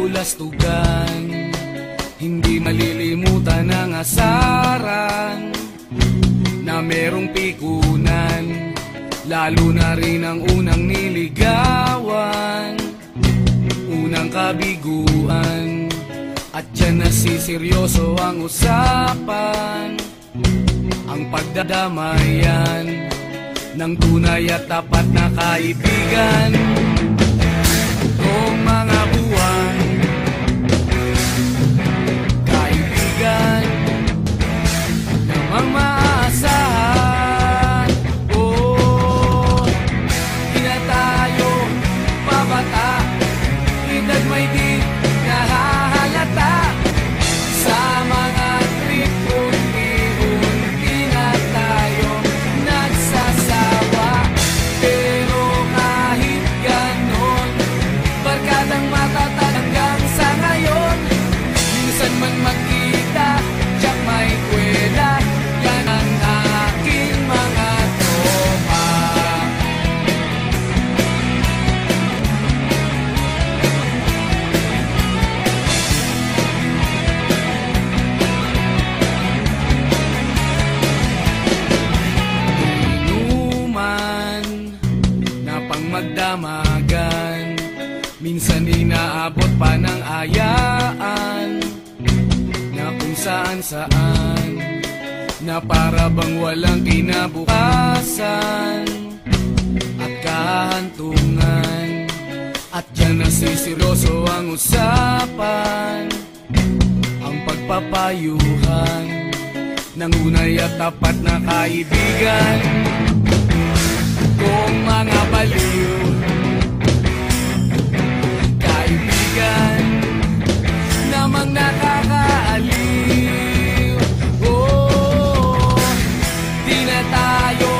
kabulastugan, hindi malilimutan ang asaran na merong pikunan, lalo na rin ang unang niligawan, unang kabiguan. At dyan nasiseryoso ang usapan, ang pagdadamayan ng tunay at tapat na kaibigan. Kung mga buwan, kaibigan namang maasahan. Oh, di na tayo mabata, edad may di nahahalata. Sa mga trip unti-unti na tayo nagsasawa. Pero kahit ganon, barkadang matatag hanggang sa ngayon. Minsan man magkita, tiyak may kwela, yan ang aking mga tropa. Inuman na pang magdamagan, minsan inaabot pa ng ayaan, na kung saan-saan, na para bang walang kinabukasan at kahantungan. At dyan nasiseryoso ang usapan, ang pagpapayuhan ng unay at tapat na kaibigan. Kung mga baliw, kaibigan namang nakakaaliw. Oh, di na tayo